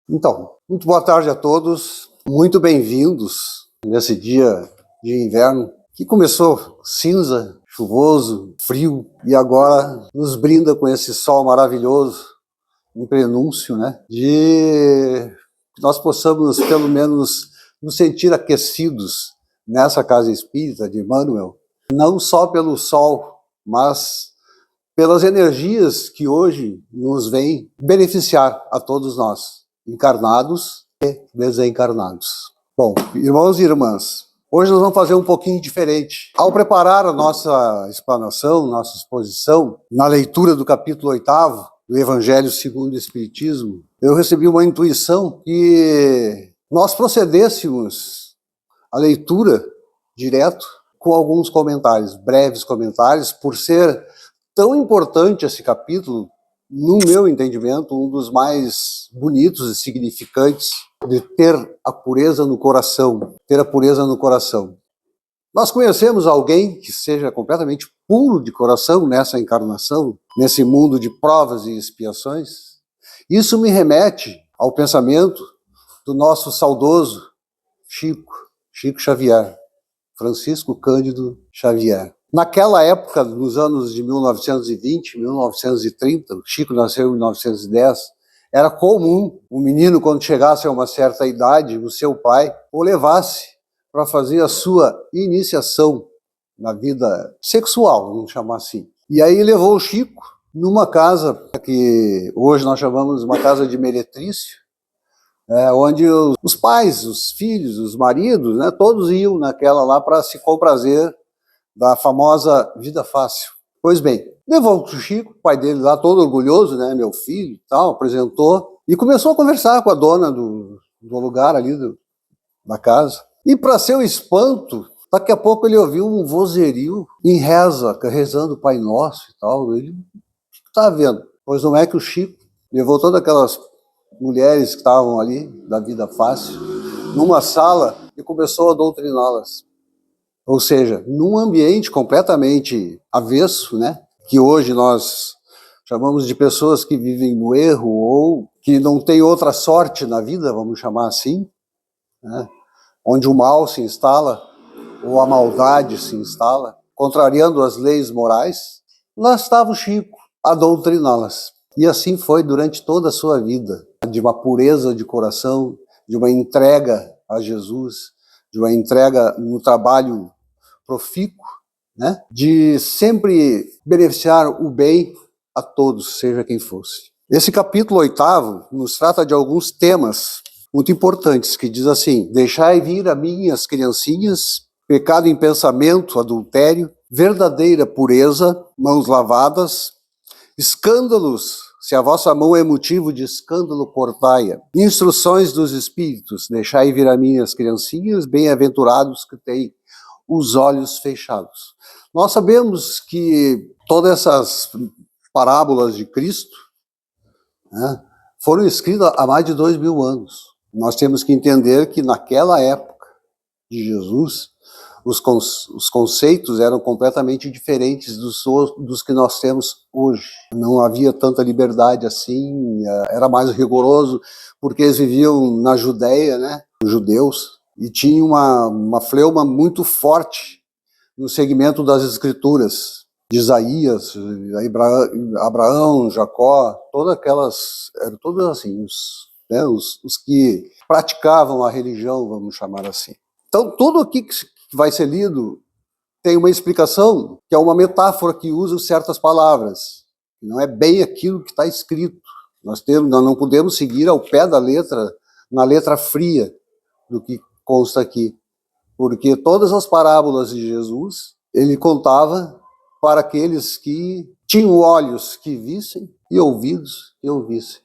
Então, muito boa tarde a todos, muito bem-vindos nesse dia de inverno que começou cinza, chuvoso, frio e agora nos brinda com esse sol maravilhoso, um prenúncio, né, de que nós possamos pelo menos nos sentir aquecidos nessa casa espírita de Emmanuel, não só pelo sol, mas pelas energias que hoje nos vêm beneficiar a todos nós, encarnados e desencarnados. Bom, irmãos e irmãs, hoje nós vamos fazer um pouquinho diferente. Ao preparar a nossa explanação, nossa exposição, na leitura do capítulo 8º do Evangelho segundo o Espiritismo, eu recebi uma intuição que nós procedêssemos a leitura direto com alguns comentários, breves comentários, por ser tão importante esse capítulo, no meu entendimento, um dos mais bonitos e significantes de ter a pureza no coração, ter a pureza no coração. Nós conhecemos alguém que seja completamente puro de coração nessa encarnação, nesse mundo de provas e expiações? Isso me remete ao pensamento do nosso saudoso Chico Xavier, Francisco Cândido Xavier. Naquela época, nos anos de 1920, 1930, o Chico nasceu em 1910, era comum o menino, quando chegasse a uma certa idade, o seu pai o levasse para fazer a sua iniciação na vida sexual, vamos chamar assim. E aí levou o Chico numa casa que hoje nós chamamos de uma casa de meretrício, onde os pais, os filhos, os maridos, né, todos iam naquela lá para se comprazer da famosa vida fácil. Pois bem, levou o Chico, o pai dele lá todo orgulhoso, né, meu filho e tal, apresentou, e começou a conversar com a dona do lugar ali, da casa. E para seu espanto, daqui a pouco ele ouviu um vozerio em reza, rezando o Pai Nosso e tal. Ele, o que está vendo? Pois não é que o Chico levou todas aquelas mulheres que estavam ali, da vida fácil, numa sala e começou a doutriná-las. Ou seja, num ambiente completamente avesso, né, que hoje nós chamamos de pessoas que vivem no erro ou que não têm outra sorte na vida, vamos chamar assim, né, onde o mal se instala ou a maldade se instala, contrariando as leis morais, lá estava o Chico a doutriná-las. E assim foi durante toda a sua vida, de uma pureza de coração, de uma entrega a Jesus, de uma entrega no trabalho profícuo, né, de sempre beneficiar o bem a todos, seja quem fosse. Esse capítulo 8º nos trata de alguns temas muito importantes, que diz assim: deixai vir a mim as criancinhas, pecado em pensamento, adultério, verdadeira pureza, mãos lavadas, escândalos, se a vossa mão é motivo de escândalo, cortai-a. Instruções dos Espíritos, deixai vir a mim as criancinhas, bem-aventurados que têm os olhos fechados. Nós sabemos que todas essas parábolas de Cristo, né, foram escritas há mais de 2000 anos. Nós temos que entender que naquela época de Jesus, os conceitos eram completamente diferentes dos que nós temos hoje. Não havia tanta liberdade assim, era mais rigoroso, porque eles viviam na Judéia, né, os judeus, e tinha uma fleuma muito forte no segmento das escrituras, de Isaías, Abraão, Jacó, eram todos assim, os que praticavam a religião, vamos chamar assim. Então, tudo aqui que vai ser lido tem uma explicação, que é uma metáfora que usa certas palavras. Não é bem aquilo que está escrito. Nós não podemos seguir ao pé da letra, na letra fria do que consta aqui. Porque todas as parábolas de Jesus, ele contava para aqueles que tinham olhos que vissem e ouvidos que ouvissem.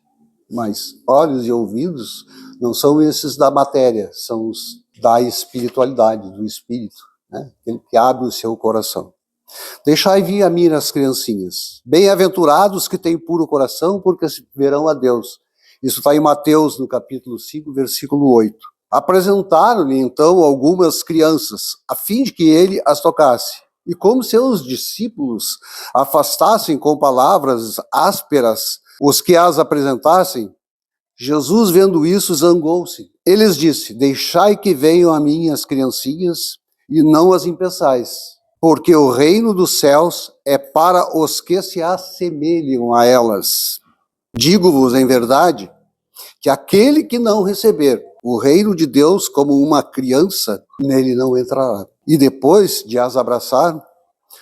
Mas olhos e ouvidos não são esses da matéria, são os da espiritualidade, do espírito, né? Aquele que abre o seu coração. Deixai vir a mim as criancinhas. Bem-aventurados que têm puro coração, porque verão a Deus. Isso está em Mateus, no capítulo 5, versículo 8. Apresentaram-lhe, então, algumas crianças, a fim de que ele as tocasse. E como seus discípulos afastassem com palavras ásperas os que as apresentassem, Jesus, vendo isso, zangou-se. Ele lhes disse: deixai que venham a mim as criancinhas e não as impeçais, porque o reino dos céus é para os que se assemelham a elas. Digo-vos em verdade que aquele que não receber o reino de Deus como uma criança, nele não entrará. E depois de as abraçar,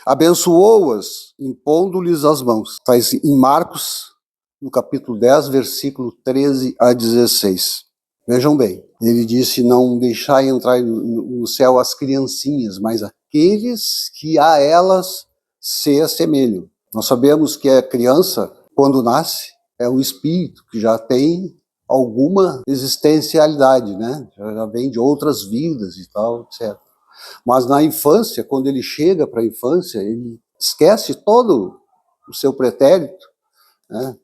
abençoou-as, impondo-lhes as mãos. Está em Marcos, no capítulo 10, versículo 13 a 16. Vejam bem, ele disse: não deixai entrar no céu as criancinhas, mas aqueles que a elas se assemelham. Nós sabemos que a criança, quando nasce, é um espírito que já tem alguma existencialidade, né? Já vem de outras vidas e tal, etc. Mas na infância, quando ele chega para a infância, ele esquece todo o seu pretérito, né?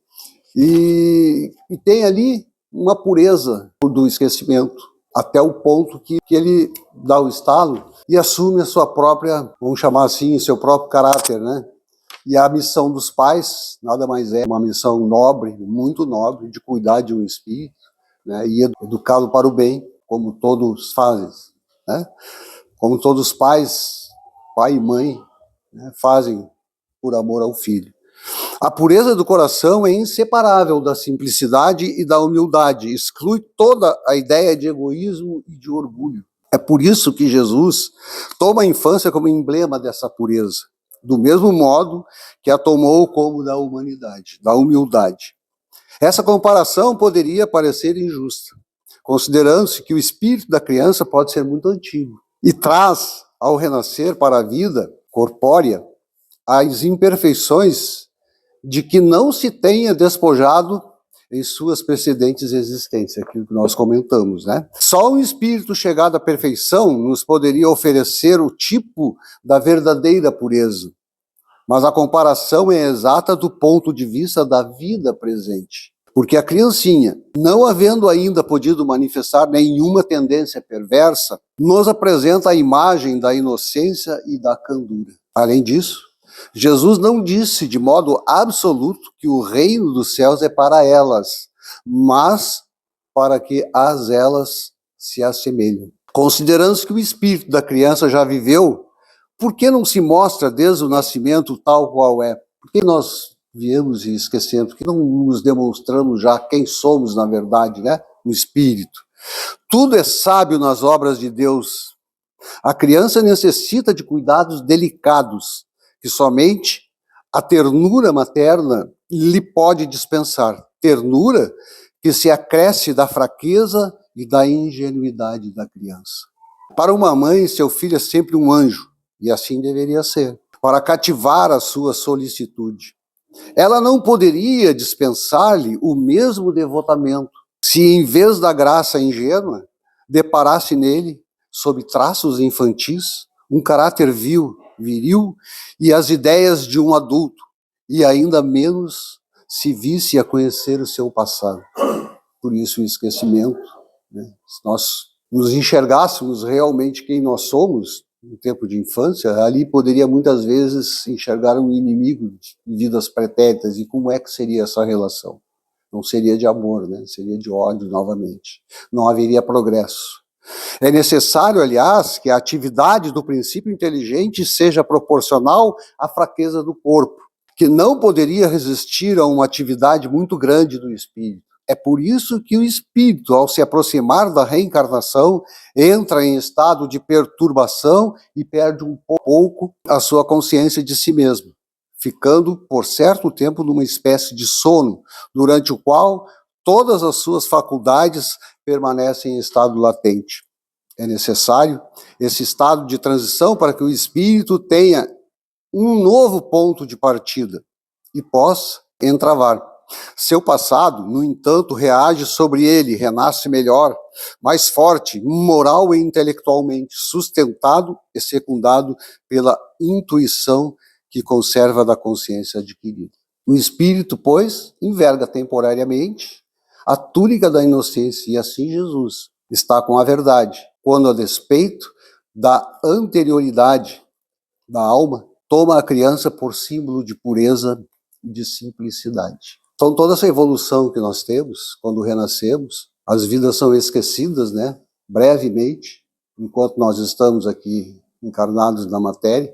E tem ali uma pureza do esquecimento, até o ponto que ele dá o estalo e assume a sua própria, vamos chamar assim, o seu próprio caráter, né? E a missão dos pais nada mais é uma missão nobre, muito nobre, de cuidar de um espírito, né? E educá-lo para o bem, como todos fazem, né? Como todos os pais, pai e mãe, né, fazem por amor ao filho. A pureza do coração é inseparável da simplicidade e da humildade, exclui toda a ideia de egoísmo e de orgulho. É por isso que Jesus toma a infância como emblema dessa pureza, do mesmo modo que a tomou como da humanidade, da humildade. Essa comparação poderia parecer injusta, considerando-se que o espírito da criança pode ser muito antigo e traz, ao renascer para a vida corpórea, as imperfeições de que não se tenha despojado em suas precedentes existências, aquilo que nós comentamos, né? Só um espírito chegado à perfeição nos poderia oferecer o tipo da verdadeira pureza, mas a comparação é exata do ponto de vista da vida presente, porque a criancinha, não havendo ainda podido manifestar nenhuma tendência perversa, nos apresenta a imagem da inocência e da candura. Além disso, Jesus não disse de modo absoluto que o reino dos céus é para elas, mas para que as elas se assemelhem. Considerando que o espírito da criança já viveu, por que não se mostra desde o nascimento tal qual é? Por que nós viemos e esquecemos? Por que não nos demonstramos já quem somos na verdade, né? O espírito. Tudo é sábio nas obras de Deus. A criança necessita de cuidados delicados, que somente a ternura materna lhe pode dispensar. Ternura que se acresce da fraqueza e da ingenuidade da criança. Para uma mãe, seu filho é sempre um anjo, e assim deveria ser, para cativar a sua solicitude. Ela não poderia dispensar-lhe o mesmo devotamento, se em vez da graça ingênua, deparasse nele, sob traços infantis, um caráter viril e as ideias de um adulto, e ainda menos se visse a conhecer o seu passado. Por isso o esquecimento, né? Se nós nos enxergássemos realmente quem nós somos no tempo de infância, ali poderia muitas vezes enxergar um inimigo de vidas pretéritas. E como é que seria essa relação? Não seria de amor, né? Seria de ódio novamente. Não haveria progresso. É necessário, aliás, que a atividade do princípio inteligente seja proporcional à fraqueza do corpo, que não poderia resistir a uma atividade muito grande do espírito. É por isso que o espírito, ao se aproximar da reencarnação, entra em estado de perturbação e perde um pouco a sua consciência de si mesmo, ficando por certo tempo numa espécie de sono, durante o qual todas as suas faculdades permanecem em estado latente. É necessário esse estado de transição para que o espírito tenha um novo ponto de partida e possa entravar. Seu passado, no entanto, reage sobre ele, renasce melhor, mais forte, moral e intelectualmente, sustentado e secundado pela intuição que conserva da consciência adquirida. O espírito, pois, enverga temporariamente a túnica da inocência, e assim Jesus está com a verdade, quando, a despeito da anterioridade da alma, toma a criança por símbolo de pureza e de simplicidade. Então toda essa evolução que nós temos, quando renascemos, as vidas são esquecidas, né? Brevemente, enquanto nós estamos aqui encarnados na matéria,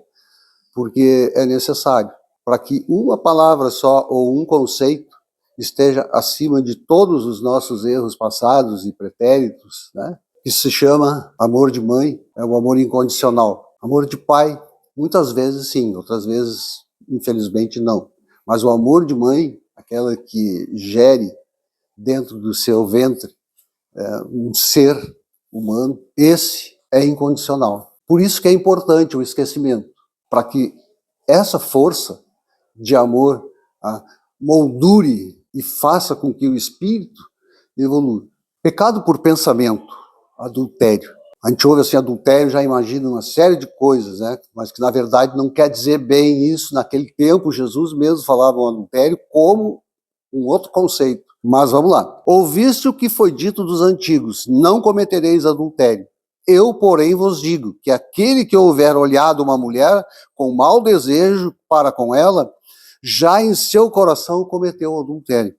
porque é necessário para que uma palavra só ou um conceito esteja acima de todos os nossos erros passados e pretéritos, né? Que se chama amor de mãe, é o amor incondicional. Amor de pai, muitas vezes sim, outras vezes, infelizmente, não. Mas o amor de mãe, aquela que gere dentro do seu ventre um ser humano, esse é incondicional. Por isso que é importante o esquecimento, para que essa força de amor moldure e faça com que o espírito evolua. Pecado por pensamento, adultério. A gente ouve assim, adultério, já imagina uma série de coisas, né? Mas que na verdade não quer dizer bem isso. Naquele tempo, Jesus mesmo falava o adultério como um outro conceito. Mas vamos lá. Ouviste o que foi dito dos antigos, não cometereis adultério. Eu, porém, vos digo que aquele que houver olhado uma mulher com mau desejo para com ela, já em seu coração cometeu adultério.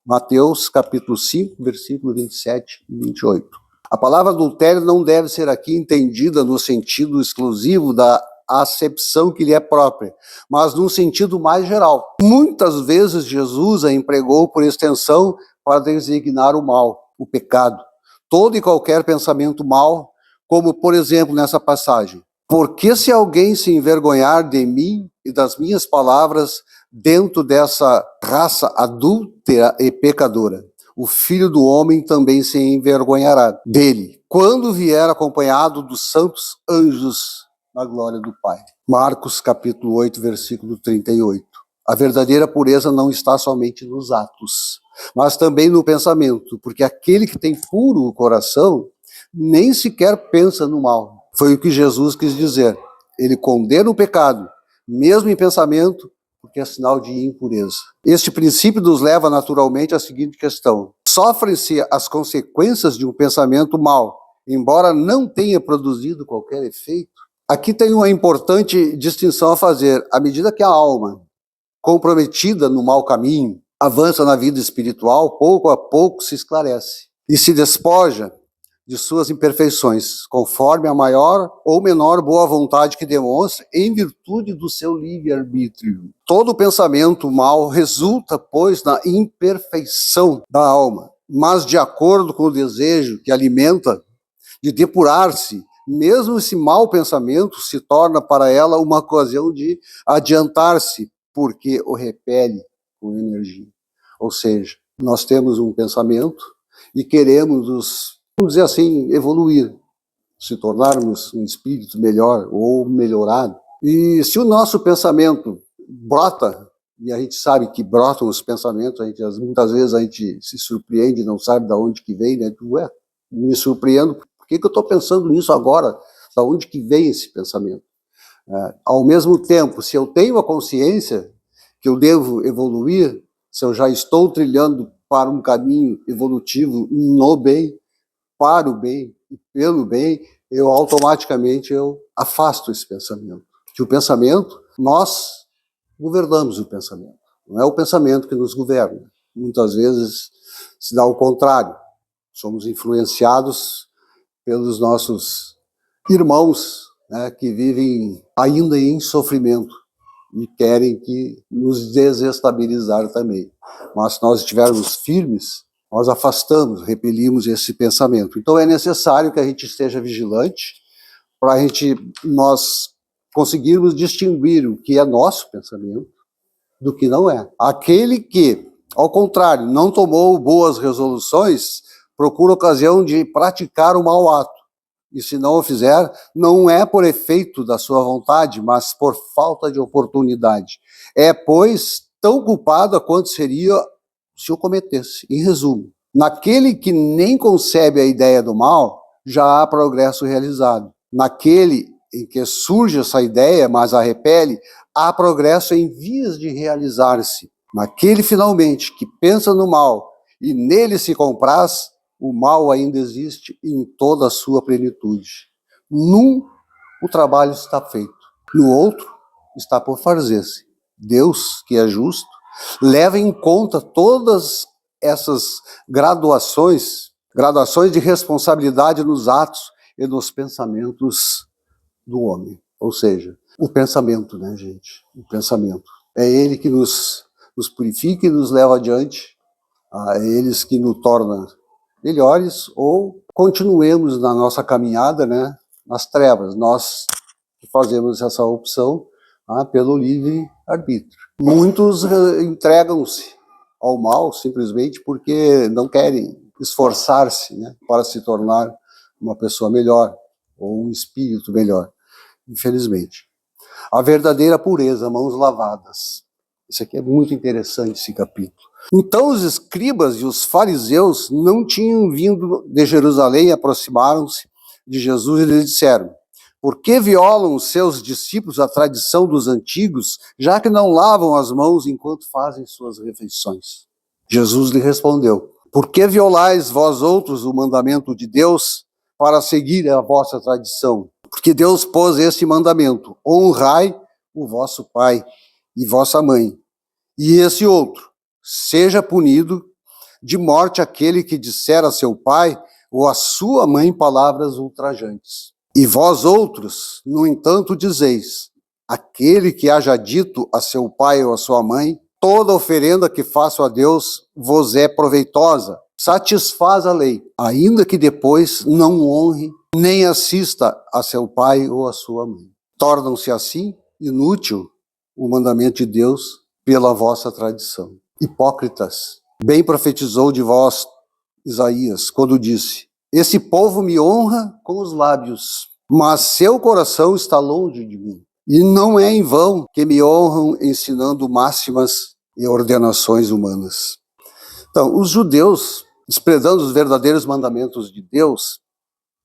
Mateus capítulo 5, versículo 27 e 28. A palavra adultério não deve ser aqui entendida no sentido exclusivo da acepção que lhe é própria, mas num sentido mais geral. Muitas vezes Jesus a empregou por extensão para designar o mal, o pecado, todo e qualquer pensamento mal, como por exemplo nessa passagem. Porque se alguém se envergonhar de mim e das minhas palavras dentro dessa raça adúltera e pecadora, o Filho do Homem também se envergonhará dele, quando vier acompanhado dos santos anjos na glória do Pai. Marcos capítulo 8, versículo 38. A verdadeira pureza não está somente nos atos, mas também no pensamento, porque aquele que tem puro o coração nem sequer pensa no mal. Foi o que Jesus quis dizer. Ele condena o pecado, mesmo em pensamento, porque é sinal de impureza. Este princípio nos leva naturalmente à seguinte questão: sofrem-se as consequências de um pensamento mau, embora não tenha produzido qualquer efeito? Aqui tem uma importante distinção a fazer. À medida que a alma, comprometida no mau caminho, avança na vida espiritual, pouco a pouco se esclarece e se despoja de suas imperfeições, conforme a maior ou menor boa vontade que demonstre, em virtude do seu livre-arbítrio. Todo pensamento mau resulta, pois, na imperfeição da alma, mas de acordo com o desejo que alimenta de depurar-se, mesmo esse mau pensamento se torna para ela uma ocasião de adiantar-se, porque o repele com energia. Ou seja, nós temos um pensamento e queremos vamos dizer assim, evoluir, se tornarmos um espírito melhor ou melhorado. E se o nosso pensamento brota, e a gente sabe que brotam os pensamentos, muitas vezes a gente se surpreende, não sabe de onde que vem, né? Ué, me surpreendo, por que eu estou pensando nisso agora? Da onde que vem esse pensamento? Ao mesmo tempo, se eu tenho a consciência que eu devo evoluir, se eu já estou trilhando para um caminho evolutivo no bem, para o bem e pelo bem, automaticamente afasto esse pensamento. Que o pensamento, nós governamos o pensamento. Não é o pensamento que nos governa. Muitas vezes se dá o contrário. Somos influenciados pelos nossos irmãos, né, que vivem ainda em sofrimento e querem que nos desestabilizar também. Mas se nós estivermos firmes, nós afastamos, repelimos esse pensamento. Então é necessário que a gente esteja vigilante para nós conseguirmos distinguir o que é nosso pensamento do que não é. Aquele que, ao contrário, não tomou boas resoluções, procura ocasião de praticar o mau ato. E se não o fizer, não é por efeito da sua vontade, mas por falta de oportunidade. É, pois, tão culpada quanto seria se o cometesse. Em resumo, naquele que nem concebe a ideia do mal, já há progresso realizado. Naquele em que surge essa ideia, mas a repele, há progresso em vias de realizar-se. Naquele, finalmente, que pensa no mal e nele se compraz, o mal ainda existe em toda a sua plenitude. Num, o trabalho está feito. No outro, está por fazer-se. Deus, que é justo, Leva em conta todas essas graduações de responsabilidade nos atos e nos pensamentos do homem. Ou seja, o pensamento, né, gente? O pensamento. É ele que nos purifica e nos leva adiante. É eles que nos torna melhores ou continuemos na nossa caminhada, né, nas trevas. Nós que fazemos essa opção pelo livre-arbítrio. Muitos entregam-se ao mal simplesmente porque não querem esforçar-se, né, para se tornar uma pessoa melhor ou um espírito melhor, infelizmente. A verdadeira pureza, mãos lavadas. Isso aqui é muito interessante, esse capítulo. Então os escribas e os fariseus não tinham vindo de Jerusalém e aproximaram-se de Jesus e lhe disseram: por que violam os seus discípulos a tradição dos antigos, já que não lavam as mãos enquanto fazem suas refeições? Jesus lhe respondeu: por que violais vós outros o mandamento de Deus para seguir a vossa tradição? Porque Deus pôs este mandamento: honrai o vosso pai e vossa mãe. E esse outro: seja punido de morte aquele que disser a seu pai ou a sua mãe palavras ultrajantes. E vós outros, no entanto, dizeis: aquele que haja dito a seu pai ou a sua mãe, toda oferenda que faço a Deus vos é proveitosa, satisfaz a lei, ainda que depois não honre nem assista a seu pai ou a sua mãe. Tornam-se assim inútil o mandamento de Deus pela vossa tradição. Hipócritas, bem profetizou de vós Isaías, quando disse: esse povo me honra com os lábios, mas seu coração está longe de mim. E não é em vão que me honram ensinando máximas e ordenações humanas. Então, os judeus, desprezando os verdadeiros mandamentos de Deus,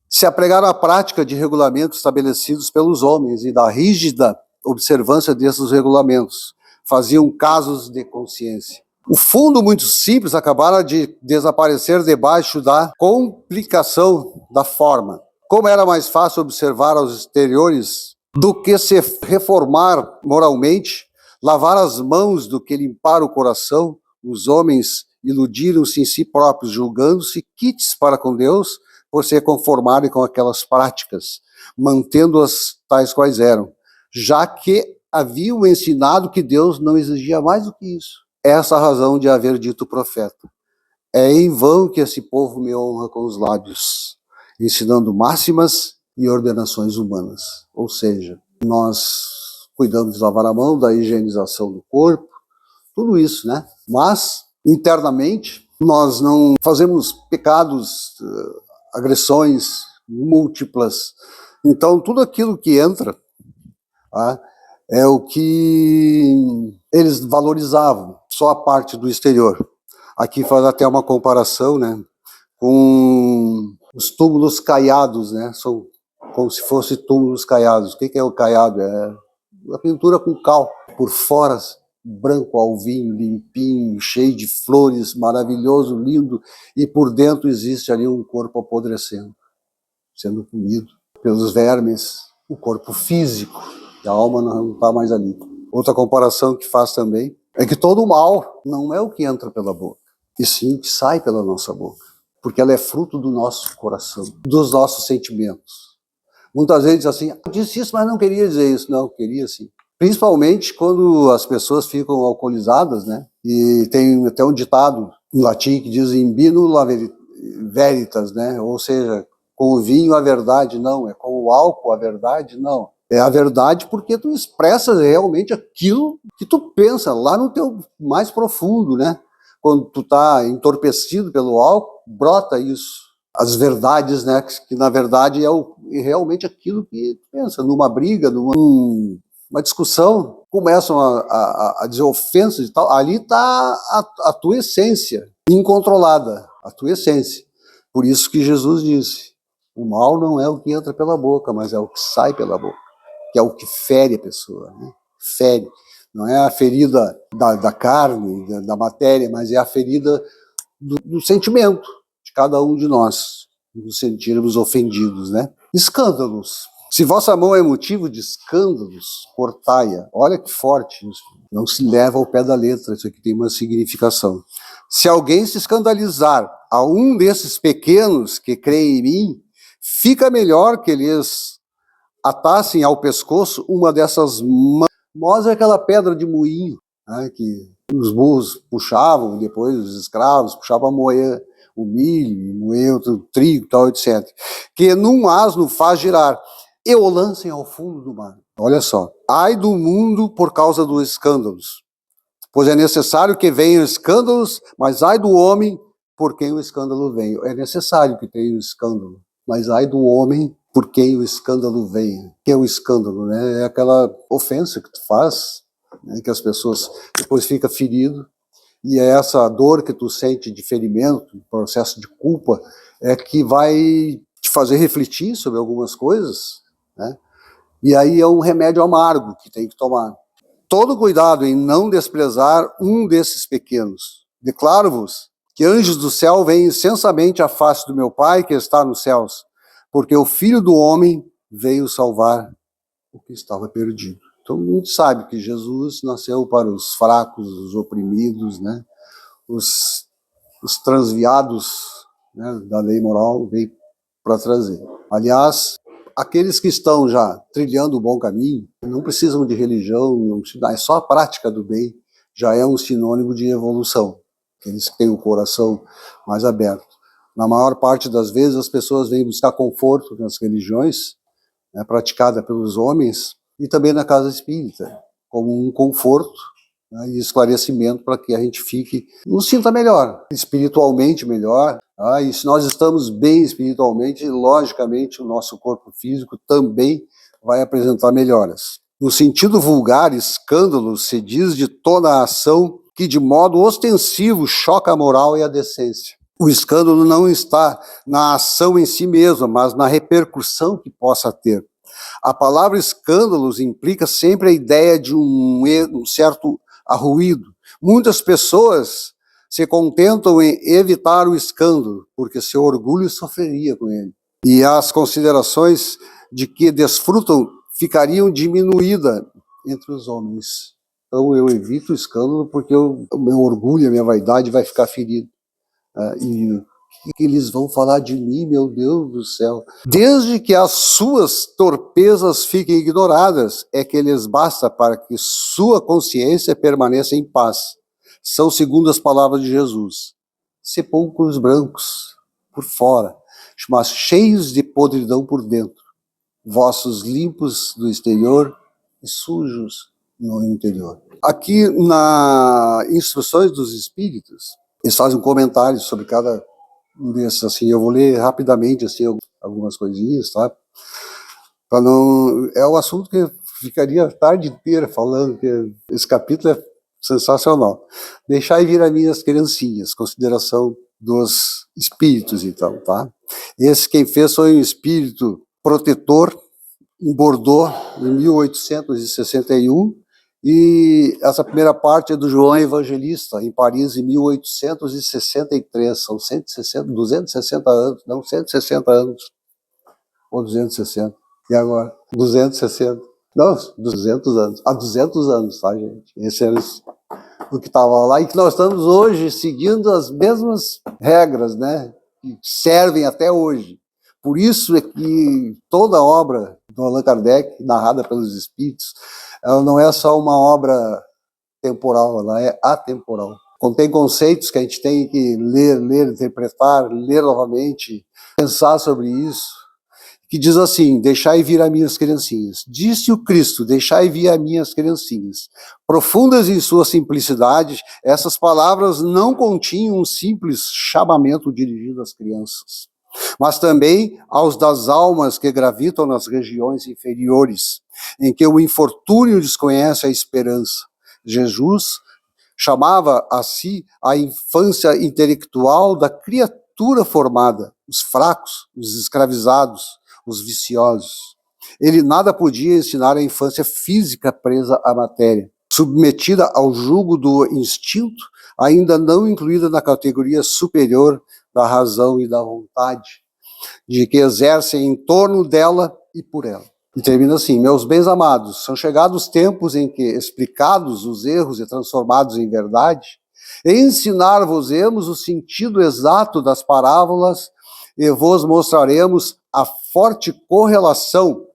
se apregaram à prática de regulamentos estabelecidos pelos homens e da rígida observância desses regulamentos. Faziam casos de consciência. O fundo muito simples acabara de desaparecer debaixo da complicação da forma. Como era mais fácil observar aos exteriores do que se reformar moralmente, lavar as mãos do que limpar o coração, os homens iludiram-se em si próprios, julgando-se quites para com Deus por se conformarem com aquelas práticas, mantendo-as tais quais eram, já que haviam ensinado que Deus não exigia mais do que isso. Essa a razão de haver dito o profeta: é em vão que esse povo me honra com os lábios, ensinando máximas e ordenações humanas. Ou seja, nós cuidamos de lavar a mão, da higienização do corpo, tudo isso, né? Mas, internamente, nós não fazemos pecados, agressões múltiplas. Então, tudo aquilo que entra é o que eles valorizavam, só a parte do exterior. Aqui faz até uma comparação, né, com os túmulos caiados, né, são como se fossem túmulos caiados. O que é o caiado? É a pintura com cal, por fora branco alvinho, limpinho, cheio de flores, maravilhoso, lindo, e por dentro existe ali um corpo apodrecendo, sendo comido pelos vermes, o corpo físico. A alma não está mais ali. Outra comparação que faz também é que todo o mal não é o que entra pela boca, e sim o que sai pela nossa boca, porque ela é fruto do nosso coração, dos nossos sentimentos. Muitas vezes diz assim: eu disse isso, mas não queria dizer isso. Não, queria sim. Principalmente quando as pessoas ficam alcoolizadas, né? E tem até um ditado em latim que diz in vino veritas, né? Ou seja, com o vinho a verdade não, é com o álcool a verdade não. É a verdade porque tu expressas realmente aquilo que tu pensa lá no teu mais profundo, né? Quando tu tá entorpecido pelo álcool, brota isso. As verdades, né? Que na verdade é realmente aquilo que tu pensa. Numa briga, numa discussão, começam a dizer ofensas e tal. Ali está a tua essência incontrolada, a tua essência. Por isso que Jesus disse: o mal não é o que entra pela boca, mas é o que sai pela boca, que é o que fere a pessoa, né? Fere. Não é a ferida da carne, da matéria, mas é a ferida do sentimento de cada um de nós, nos sentirmos ofendidos, né? Escândalos. Se vossa mão é motivo de escândalos, cortai-a. Olha que forte isso. Não se leva ao pé da letra, isso aqui tem uma significação. Se alguém se escandalizar a um desses pequenos que creem em mim, fica melhor que eles atassem ao pescoço uma dessas mós, é aquela pedra de moinho, né, que os burros puxavam, depois os escravos puxavam a moer o milho, moer o trigo, tal, etc. Que num asno faz girar, e o lancem ao fundo do mar. Olha só, ai do mundo por causa dos escândalos, pois é necessário que venham escândalos, mas ai do homem por quem o escândalo vem. É necessário que tenha o escândalo, mas ai do homem por quem o escândalo vem. Que é o escândalo, né? É aquela ofensa que tu faz, né? Que as pessoas depois ficam feridas, e é essa dor que tu sente de ferimento, processo de culpa, é que vai te fazer refletir sobre algumas coisas, né? E aí é um remédio amargo que tem que tomar. Todo cuidado em não desprezar um desses pequenos. Declaro-vos que anjos do céu veem incensamente a face do meu Pai que está nos céus, porque o Filho do Homem veio salvar o que estava perdido. Então a gente sabe que Jesus nasceu para os fracos, os oprimidos, né? Os transviados, né, da lei moral, veio para trazer. Aliás, aqueles que estão já trilhando o bom caminho, não precisam de religião, não precisam, é só a prática do bem, já é um sinônimo de evolução. Aqueles que têm o coração mais aberto. Na maior parte das vezes, as pessoas vêm buscar conforto nas religiões, né, praticada pelos homens, e também na casa espírita, como um conforto, né, e esclarecimento para que a gente fique, nos sinta melhor, espiritualmente melhor. E se nós estamos bem espiritualmente, logicamente o nosso corpo físico também vai apresentar melhoras. No sentido vulgar, escândalo se diz de toda a ação que de modo ostensivo choca a moral e a decência. O escândalo não está na ação em si mesma, mas na repercussão que possa ter. A palavra escândalos implica sempre a ideia de um certo arruído. Muitas pessoas se contentam em evitar o escândalo, porque seu orgulho sofreria com ele. E as considerações de que desfrutam ficariam diminuídas entre os homens. Então eu evito o escândalo porque o meu orgulho, a minha vaidade vai ficar ferido. E o que eles vão falar de mim, meu Deus do céu? Desde que as suas torpezas fiquem ignoradas, é que lhes basta para que sua consciência permaneça em paz. São segundo as palavras de Jesus, sepulcros brancos por fora, mas cheios de podridão por dentro, vossos limpos do exterior e sujos no interior. Aqui na Instruções dos Espíritos, eles fazem um comentário sobre cada um desses, assim, eu vou ler rapidamente, assim, algumas coisinhas, tá? Para não... É um assunto que eu ficaria a tarde inteira falando, que esse capítulo é sensacional. Deixai vir as minhas criancinhas, consideração dos espíritos, então, tá? Esse quem fez foi um espírito protetor em Bordeaux, em 1861, e essa primeira parte é do João Evangelista, em Paris, em 1863, são 260 anos, não, 160 anos, ou 260, e agora? 260, não, 200 anos, há 200 anos, tá, gente? Esse era o que estava lá, e que nós estamos hoje seguindo as mesmas regras, né, que servem até hoje. Por isso é que toda a obra do Allan Kardec, narrada pelos espíritos, ela não é só uma obra temporal, ela é atemporal. Contém conceitos que a gente tem que ler, interpretar, ler novamente, pensar sobre isso, que diz assim: deixai vir as minhas criancinhas. Disse o Cristo: deixai vir as minhas criancinhas. Profundas em sua simplicidade, essas palavras não continham um simples chamamento dirigido às crianças, mas também aos das almas que gravitam nas regiões inferiores, em que o infortúnio desconhece a esperança. Jesus chamava a si a infância intelectual da criatura formada, os fracos, os escravizados, os viciosos. Ele nada podia ensinar à infância física presa à matéria, submetida ao jugo do instinto, ainda não incluída na categoria superior da razão e da vontade, de que exercem em torno dela e por ela. E termina assim: meus bens amados, são chegados tempos em que, explicados os erros e transformados em verdade, ensinar-vos-emos o sentido exato das parábolas e vos mostraremos a forte correlação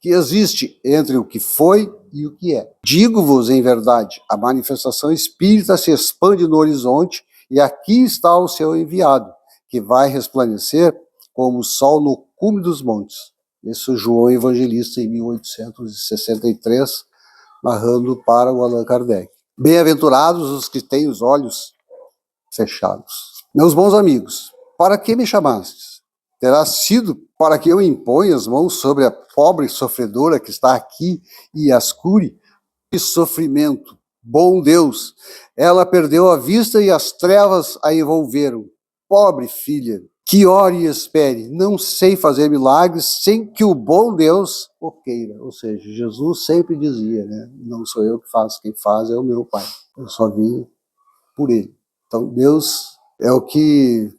que existe entre o que foi e o que é. Digo-vos em verdade, a manifestação espírita se expande no horizonte e aqui está o seu enviado, que vai resplandecer como o sol no cume dos montes. Isso João Evangelista em 1863, narrando para o Allan Kardec. Bem-aventurados os que têm os olhos fechados. Meus bons amigos, para que me chamastes? Terá sido para que eu imponha as mãos sobre a pobre sofredora que está aqui e as cure? Que sofrimento! Bom Deus! Ela perdeu a vista e as trevas a envolveram. Pobre filha! Que ore e espere, não sei fazer milagres sem que o bom Deus o queira. Ou seja, Jesus sempre dizia, né? Não sou eu que faço, quem faz é o meu Pai. Eu só vim por Ele. Então Deus é o que,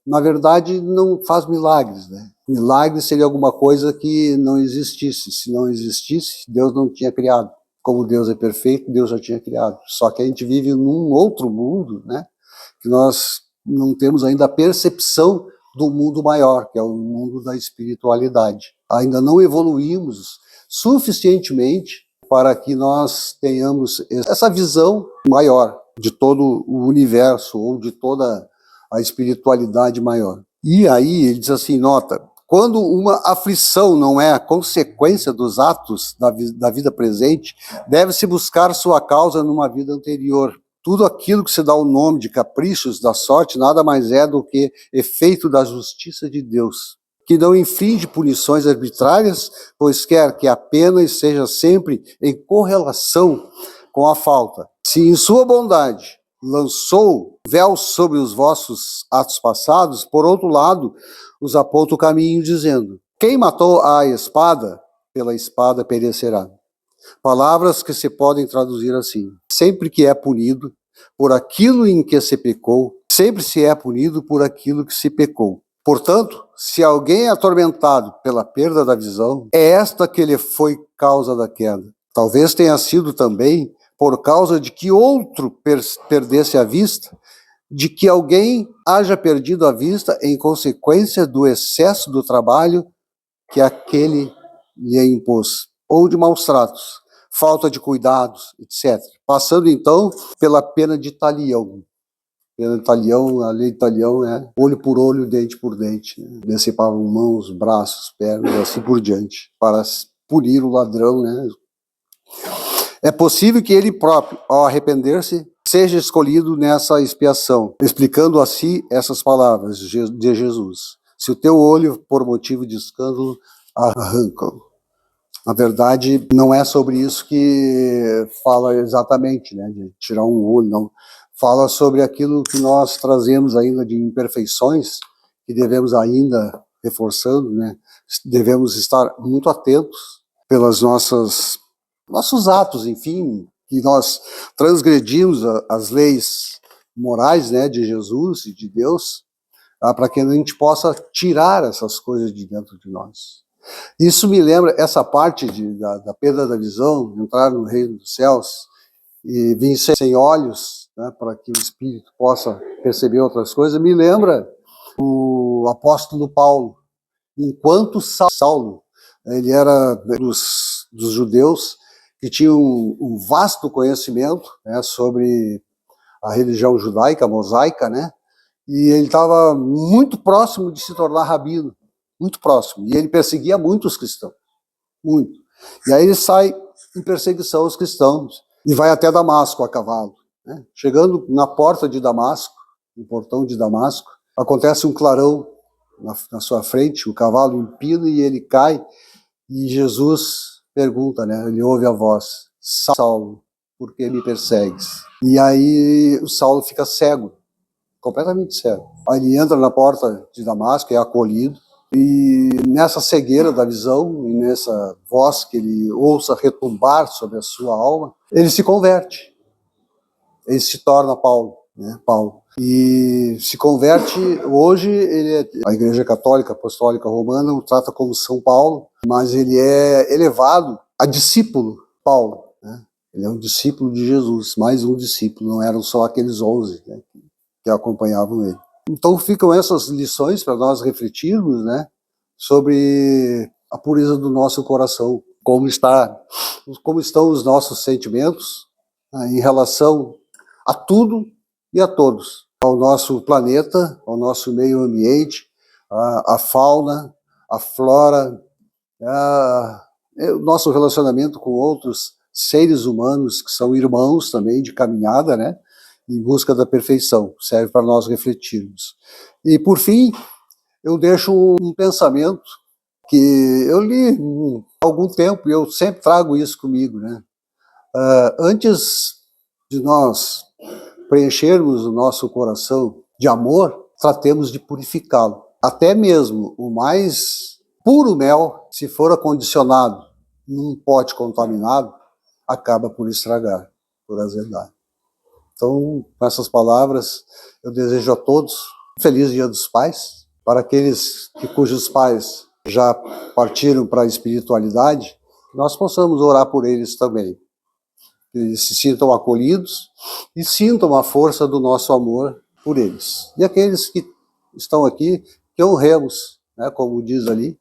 na verdade, não faz milagres, né? Milagre seria alguma coisa que não existisse. Se não existisse, Deus não tinha criado. Como Deus é perfeito, Deus já tinha criado. Só que a gente vive num outro mundo, né? Que nós não temos ainda a percepção do mundo maior, que é o mundo da espiritualidade. Ainda não evoluímos suficientemente para que nós tenhamos essa visão maior de todo o universo ou de toda a espiritualidade maior. E aí ele diz assim, nota, quando uma aflição não é a consequência dos atos da vida presente, deve-se buscar sua causa numa vida anterior. Tudo aquilo que se dá o nome de caprichos da sorte nada mais é do que efeito da justiça de Deus, que não inflige punições arbitrárias, pois quer que a pena esteja sempre em correlação com a falta. Se em sua bondade lançou véu sobre os vossos atos passados, por outro lado, os aponta o caminho, dizendo: quem matou a espada, pela espada perecerá. Palavras que se podem traduzir assim: sempre que é punido por aquilo em que se pecou, sempre se é punido por aquilo que se pecou. Portanto, se alguém é atormentado pela perda da visão, é esta que lhe foi causa da queda. Talvez tenha sido também por causa de que outro perdesse a vista, de que alguém haja perdido a vista em consequência do excesso do trabalho que aquele lhe impôs, ou de maus tratos, falta de cuidados, etc. Passando então pela pena de talião. Pena de talião, a lei de talião é olho por olho, dente por dente. Né? Decepavam mãos, braços, pernas, assim por diante, para punir o ladrão, né? É possível que ele próprio, ao arrepender-se, seja escolhido nessa expiação, explicando assim essas palavras de Jesus. Se o teu olho, por motivo de escândalo, arranca-o. Na verdade, não é sobre isso que fala exatamente, né, de tirar um olho, não. Fala sobre aquilo que nós trazemos ainda de imperfeições, que devemos ainda, reforçando, né, devemos estar muito atentos pelas nossos atos, enfim, que nós transgredimos as leis morais, né, de Jesus e de Deus, para que a gente possa tirar essas coisas de dentro de nós. Isso me lembra, essa parte da perda da visão, entrar no reino dos céus e vir sem olhos, né, para que o espírito possa perceber outras coisas, me lembra o apóstolo Paulo. Enquanto Saulo, ele era dos judeus que tinham um vasto conhecimento, né, sobre a religião judaica, mosaica, né, e ele estava muito próximo de se tornar rabino. Muito próximo. E ele perseguia muitos cristãos. Muito. E aí ele sai em perseguição aos cristãos e vai até Damasco a cavalo. Né? Chegando na porta de Damasco, no portão de Damasco, acontece um clarão na sua frente, o cavalo empina e ele cai. E Jesus pergunta, né? Ele ouve a voz: Saulo, por que me persegues? E aí o Saulo fica cego, completamente cego. Aí ele entra na porta de Damasco, é acolhido. E nessa cegueira da visão e nessa voz que ele ouça retumbar sobre a sua alma, ele se converte. Ele se torna Paulo, né? Paulo. e se converte. Hoje a Igreja Católica Apostólica Romana o trata como São Paulo, mas ele é elevado a discípulo Paulo, né? Ele é um discípulo de Jesus, mais um discípulo, não eram só aqueles 11, né, que acompanhavam ele. Então ficam essas lições para nós refletirmos, né, sobre a pureza do nosso coração, como estão os nossos sentimentos, né, em relação a tudo e a todos, ao nosso planeta, ao nosso meio ambiente, a fauna, a flora, o nosso relacionamento com outros seres humanos que são irmãos também de caminhada, né, em busca da perfeição, serve para nós refletirmos. E por fim, eu deixo um pensamento que eu li há algum tempo e eu sempre trago isso comigo, né? Antes de nós preenchermos o nosso coração de amor, tratemos de purificá-lo. Até mesmo o mais puro mel, se for acondicionado num pote contaminado, acaba por estragar, por azedar. Então, com essas palavras, eu desejo a todos um feliz Dia dos Pais. Para aqueles cujos pais já partiram para a espiritualidade, nós possamos orar por eles também. Que eles se sintam acolhidos e sintam a força do nosso amor por eles. E aqueles que estão aqui, que honremos, né, como diz ali,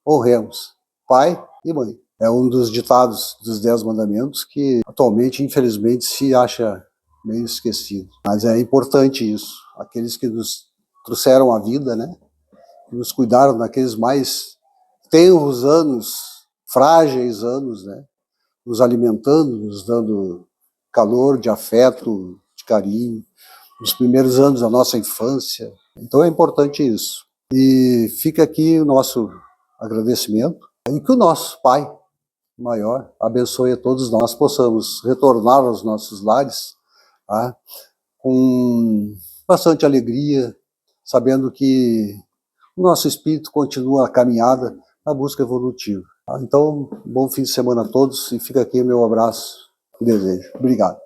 honremos pai e mãe. É um dos ditados dos 10 mandamentos que atualmente, infelizmente, se acha meio esquecido. Mas é importante isso. Aqueles que nos trouxeram a vida, né, que nos cuidaram naqueles mais tenros anos, frágeis anos, né, nos alimentando, nos dando calor, de afeto, de carinho, nos primeiros anos da nossa infância. Então é importante isso. E fica aqui o nosso agradecimento e que o nosso Pai maior abençoe a todos nós, possamos retornar aos nossos lares, tá, com bastante alegria, sabendo que o nosso espírito continua a caminhada na busca evolutiva. Então, bom fim de semana a todos e fica aqui o meu abraço e desejo. Obrigado.